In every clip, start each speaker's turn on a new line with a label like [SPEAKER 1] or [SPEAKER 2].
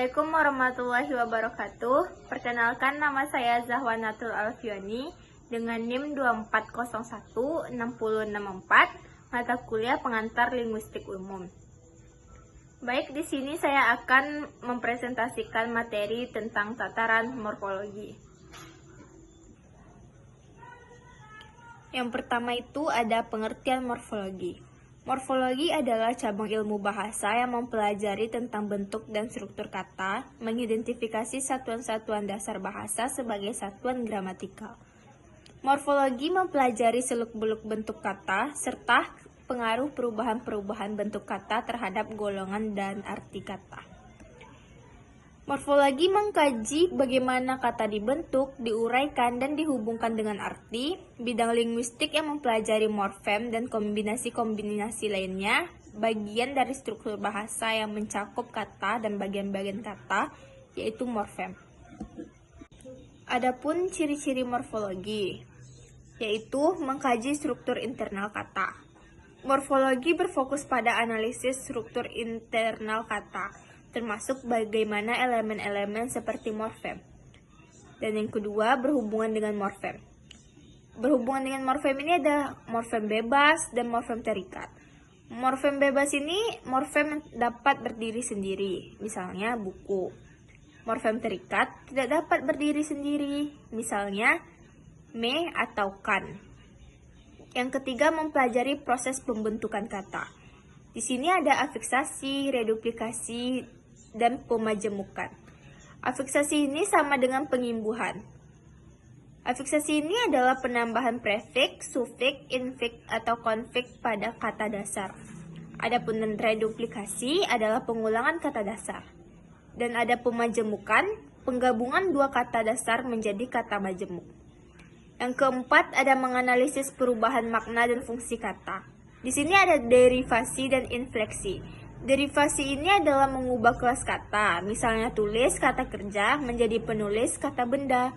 [SPEAKER 1] Assalamualaikum warahmatullahi wabarakatuh. Perkenalkan, nama saya Zahwanatul Alfioni dengan NIM 24016064, mata kuliah pengantar linguistik umum. Baik, di sini saya akan mempresentasikan materi tentang tataran morfologi. Yang pertama itu ada pengertian morfologi. Morfologi adalah cabang ilmu bahasa yang mempelajari tentang bentuk dan struktur kata, mengidentifikasi satuan-satuan dasar bahasa sebagai satuan gramatikal. Morfologi mempelajari seluk-beluk bentuk kata, serta pengaruh perubahan-perubahan bentuk kata terhadap golongan dan arti kata. Morfologi mengkaji bagaimana kata dibentuk, diuraikan, dan dihubungkan dengan arti. Bidang linguistik yang mempelajari morfem dan kombinasi-kombinasi lainnya, bagian dari struktur bahasa yang mencakup kata dan bagian-bagian kata, yaitu morfem. Adapun ciri-ciri morfologi, yaitu mengkaji struktur internal kata. Morfologi berfokus pada analisis struktur internal kata, termasuk bagaimana elemen-elemen seperti morfem. Dan yang kedua, berhubungan dengan morfem. Berhubungan dengan morfem ini ada morfem bebas dan morfem terikat. Morfem bebas ini morfem dapat berdiri sendiri, misalnya buku. Morfem terikat tidak dapat berdiri sendiri, misalnya me atau kan. Yang ketiga, mempelajari proses pembentukan kata. Di sini ada afiksasi, reduplikasi, dan pemajemukan. Afiksasi ini sama dengan pengimbuhan. Afiksasi ini adalah penambahan prefiks, sufiks, infiks, atau konfiks pada kata dasar. Adapun reduplikasi adalah pengulangan kata dasar. Dan ada pemajemukan, penggabungan dua kata dasar menjadi kata majemuk. Yang keempat, ada menganalisis perubahan makna dan fungsi kata. Di sini ada derivasi dan infleksi. Derivasi ini adalah mengubah kelas kata, misalnya tulis kata kerja menjadi penulis kata benda.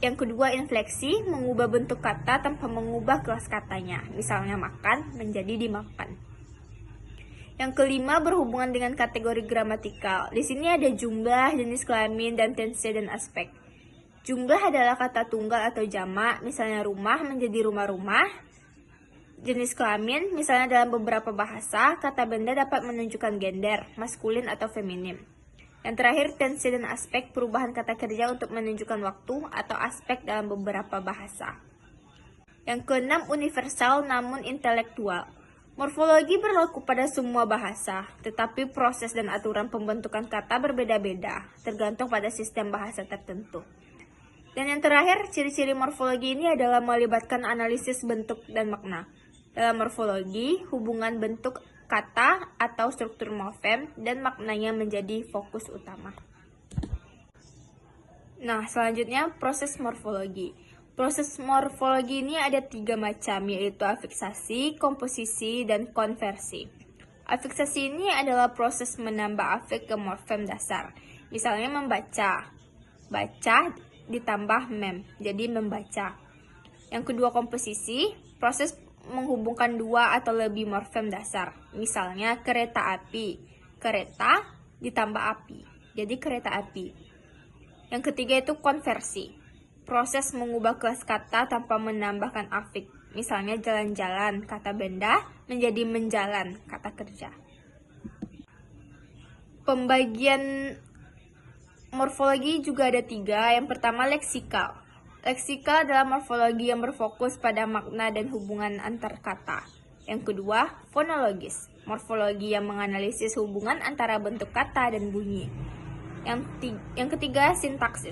[SPEAKER 1] Yang kedua, infleksi, mengubah bentuk kata tanpa mengubah kelas katanya, misalnya makan menjadi dimakan. Yang kelima, berhubungan dengan kategori gramatikal. Di sini ada jumlah, jenis kelamin, dan tense dan aspek. Jumlah adalah kata tunggal atau jamak, misalnya rumah menjadi rumah-rumah. Jenis kelamin, misalnya dalam beberapa bahasa, kata benda dapat menunjukkan gender, maskulin atau feminim. Yang terakhir, tense dan aspek, perubahan kata kerja untuk menunjukkan waktu atau aspek dalam beberapa bahasa. Yang keenam, universal namun intelektual. Morfologi berlaku pada semua bahasa, tetapi proses dan aturan pembentukan kata berbeda-beda, tergantung pada sistem bahasa tertentu. Dan yang terakhir, ciri-ciri morfologi ini adalah melibatkan analisis bentuk dan makna. Dalam morfologi, hubungan bentuk kata atau struktur morfem dan maknanya menjadi fokus utama. Nah, selanjutnya proses morfologi. Proses morfologi ini ada 3 macam, yaitu afiksasi, komposisi, dan konversi. Afiksasi ini adalah proses menambah afiks ke morfem dasar. Misalnya membaca, baca ditambah mem, jadi membaca. Yang kedua, komposisi, proses menghubungkan 2 atau lebih morfem dasar. Misalnya kereta api, kereta ditambah api, jadi kereta api. Yang ketiga itu konversi, proses mengubah kelas kata tanpa menambahkan afiks. Misalnya jalan-jalan, kata benda menjadi menjalan, kata kerja. Pembagian morfologi juga ada 3. Yang pertama, leksikal. Leksikal adalah morfologi yang berfokus pada makna dan hubungan antar kata. Yang kedua, fonologis. Morfologi yang menganalisis hubungan antara bentuk kata dan bunyi. Yang ketiga, sintaksis.